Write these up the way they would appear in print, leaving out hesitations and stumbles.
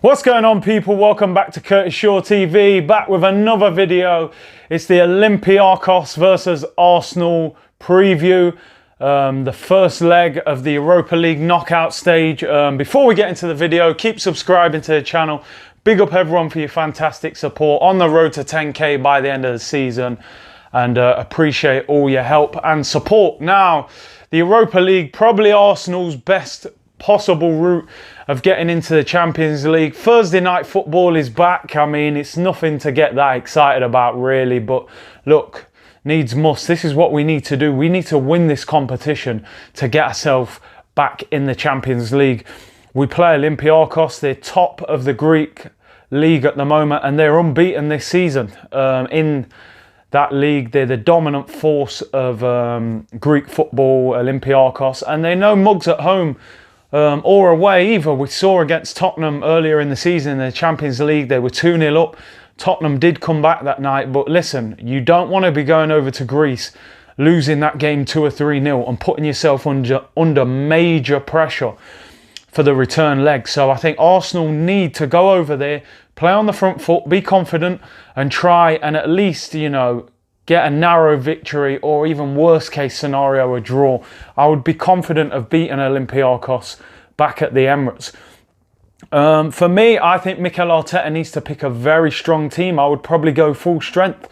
What's going on, people? Welcome back to Curtis Shaw TV, back with another video. It's the Olympiakos versus Arsenal preview, the first leg of the Europa League knockout stage. Before we get into the video, keep subscribing to the channel. Big up everyone for your fantastic support on the road to 10K by the end of the season, and appreciate all your help and support. Now, the Europa League, probably Arsenal's best possible route of getting into the Champions League. Thursday night football is back. I mean, it's nothing to get that excited about, really, but look, needs must. This is what we need to do. We need to win this competition to get ourselves back in the Champions League. We play Olympiakos. They're top of the Greek league at the moment, and they're unbeaten this season in that league. They're the dominant force of Greek football, Olympiakos, and they're no mugs at home or away either. We saw against Tottenham earlier in the season in the Champions League, they were 2-0 up. Tottenham did come back that night, but listen, you don't want to be going over to Greece, losing that game 2 or 3-0 and putting yourself under major pressure for the return leg. So I think Arsenal need to go over there, play on the front foot, be confident, and try and at least, you know, get a narrow victory, or even worst case scenario, a draw. I would be confident of beating Olympiakos back at the Emirates. For me, I think Mikel Arteta needs to pick a very strong team. I would probably go full strength.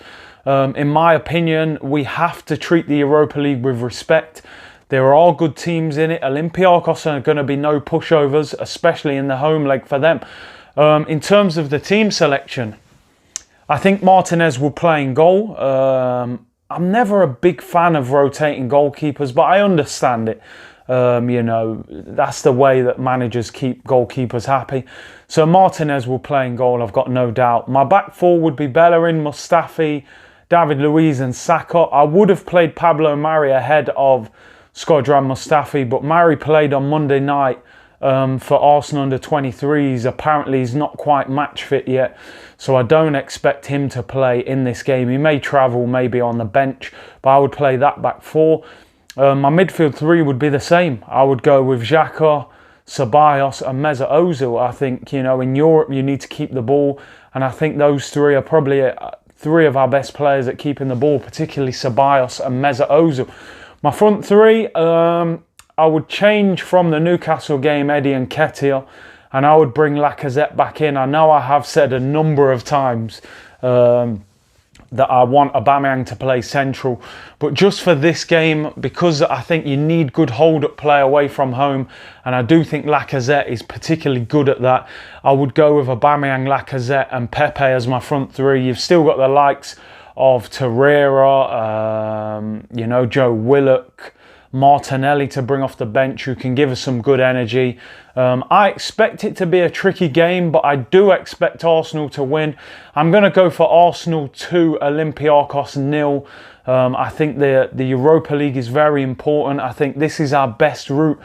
In my opinion, we have to treat the Europa League with respect. There are good teams in it. Olympiakos are going to be no pushovers, especially in the home leg for them. In terms of the team selection, I think Martinez will play in goal. I'm never a big fan of rotating goalkeepers, but I understand it. You know, that's the way that managers keep goalkeepers happy. So Martinez will play in goal, I've got no doubt. My back four would be Bellerin, Mustafi, David Luiz and Saka. I would have played Pablo Mari ahead of Shkodran Mustafi, but Mari played on Monday night for Arsenal under 23s. Apparently he's not quite match fit yet, so I don't expect him to play in this game. He may travel, maybe on the bench, but I would play that back four. My midfield three would be the same. I would go with Xhaka, Ceballos and Mesut Ozil. I think, you know, in Europe you need to keep the ball, and I think those three are probably three of our best players at keeping the ball, particularly Ceballos and Mesut Ozil. My front three, I would change from the Newcastle game Eddie and Nketiah, and I would bring Lacazette back in. I know I have said a number of times that I want Aubameyang to play central, but just for this game, because I think you need good hold-up play away from home, and I do think Lacazette is particularly good at that, I would go with Aubameyang, Lacazette and Pepe as my front three. You've still got the likes of Torreira, you know, Joe Willock, Martinelli to bring off the bench, who can give us some good energy. I expect it to be a tricky game, but I do expect Arsenal to win. I'm going to go for Arsenal 2, Olympiakos 0. I think the Europa League is very important. I think this is our best route,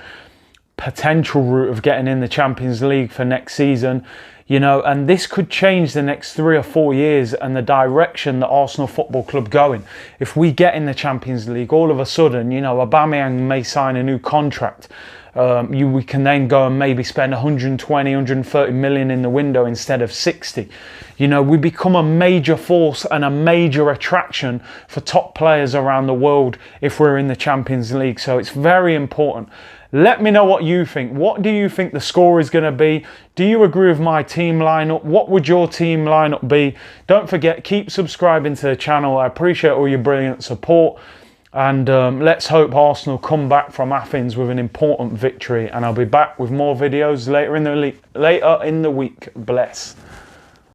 potential route of getting in the Champions League for next season. You know, and this could change the next 3 or 4 years and the direction that Arsenal Football Club going. If we get in the Champions League, all of a sudden, you know, Aubameyang may sign a new contract. We can then go and maybe spend 120, 130 million in the window instead of 60. You know, we become a major force and a major attraction for top players around the world if we're in the Champions League. So it's very important. Let me know what you think. What do you think the score is going to be? Do you agree with my team lineup? What would your team lineup be? Don't forget, keep subscribing to the channel. I appreciate all your brilliant support. And let's hope Arsenal come back from Athens with an important victory. And I'll be back with more videos later in the week. Bless.